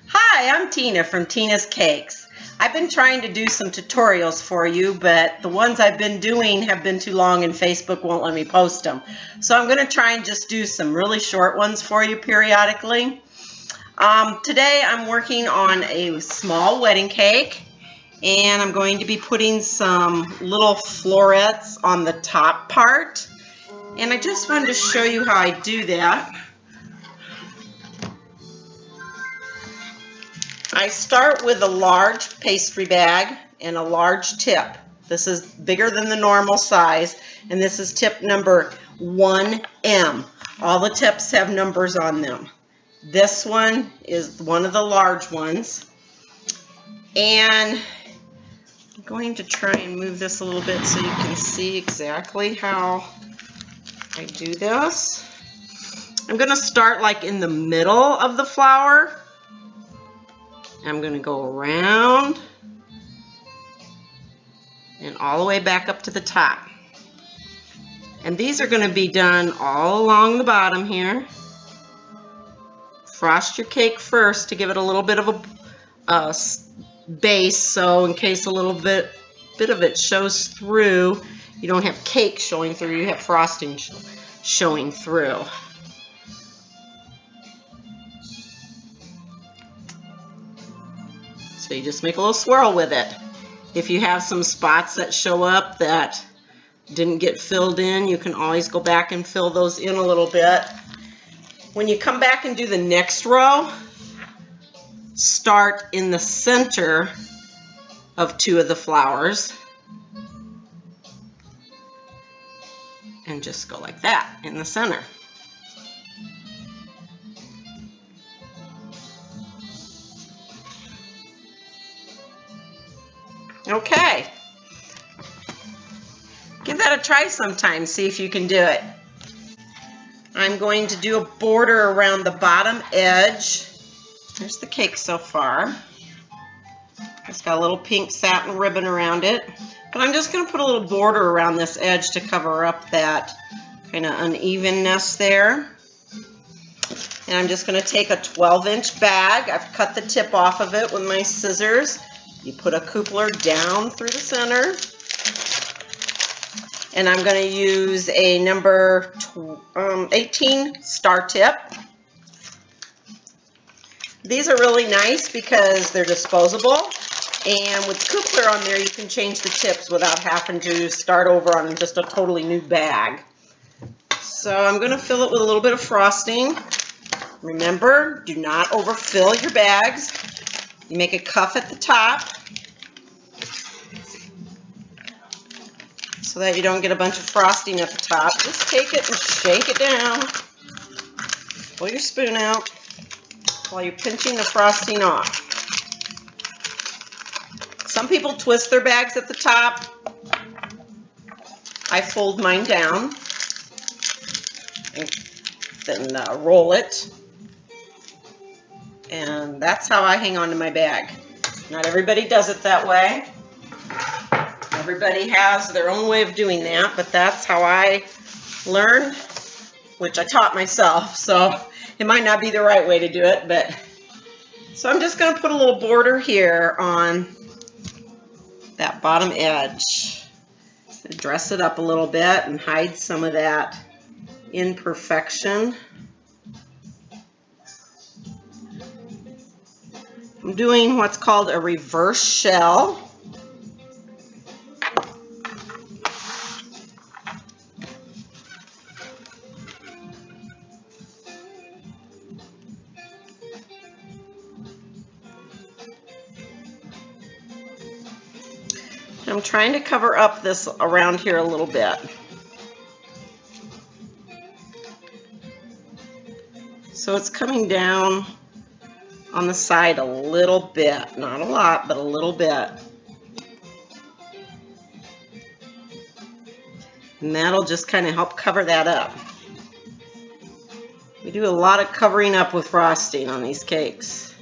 Hi, I'm Tina from Tina's Cakes. I've been trying to do some tutorials for you, but the ones I've been doing have been too long and Facebook won't let me post them. So I'm going to try and just do some really short ones for you periodically. Today I'm working on a small wedding cake, and I'm going to be putting some little florets on the top part. And I just wanted to show you how I do that. I start with a large pastry bag and a large tip. This is bigger than the normal size, and this is tip number 1M. All the tips have numbers on them. This one is one of the large ones. And I'm going to try and move this a little bit so you can see exactly how I do this. I'm going to start like in the middle of the flower. I'm going to go around and all the way back up to the top. And these are going to be done all along the bottom here. Frost your cake first to give it a little bit of a base, so in case a little bit of it shows through, you don't have cake showing through, you have frosting showing through. So you just make a little swirl with it. If you have some spots that show up that didn't get filled in, you can always go back and fill those in a little bit. When you come back and do the next row, start in the center of two of the flowers and just go like that in the center. Okay, give that a try sometime, see if you can do it. I'm going to do a border around the bottom edge. There's the cake so far. It's got a little pink satin ribbon around it, but I'm just going to put a little border around this edge to cover up that kind of unevenness there. And I'm just going to take a 12-inch bag. I've cut the tip off of it with my scissors. You put a coupler down through the center, and I'm going to use a number 18 star tip. These are really nice because they're disposable, and with coupler on there you can change the tips without having to start over on just a totally new bag. So I'm going to fill it with a little bit of frosting. Remember, do not overfill your bags. You make a cuff at the top so that you don't get a bunch of frosting at the top. Just take it and shake it down. Pull your spoon out while you're pinching the frosting off. Some people twist their bags at the top. I fold mine down and then roll it. And that's how I hang on to my bag. Not everybody does it that way. Everybody has their own way of doing that, but that's how I learned, which I taught myself, so it might not be the right way to do it, but so I'm just going to put a little border here on that bottom edge. Dress it up a little bit and hide some of that imperfection. I'm doing what's called a reverse shell. I'm trying to cover up this around here a little bit. So it's coming down on the side a little bit, not a lot, but a little bit. And that'll just kind of help cover that up. We do a lot of covering up with frosting on these cakes.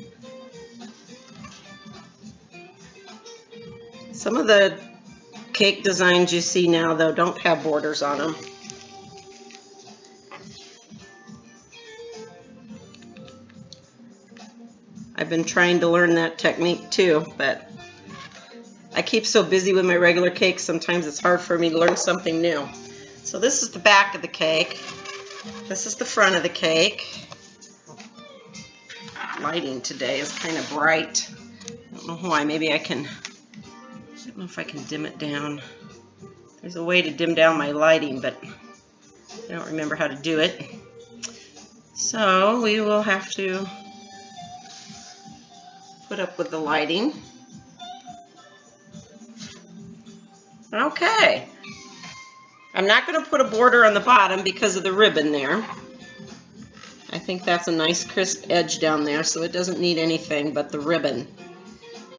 Some of the cake designs you see now, though, don't have borders on them. I've been trying to learn that technique too, but I keep so busy with my regular cakes, sometimes it's hard for me to learn something new. So this is the back of the cake. This is the front of the cake. Lighting today is kind of bright. I don't know why. Maybe I don't know if I can dim it down. There's a way to dim down my lighting, but I don't remember how to do it. So we will have to put up with the lighting. Okay. I'm not going to put a border on the bottom because of the ribbon there. I think that's a nice crisp edge down there, so it doesn't need anything but the ribbon.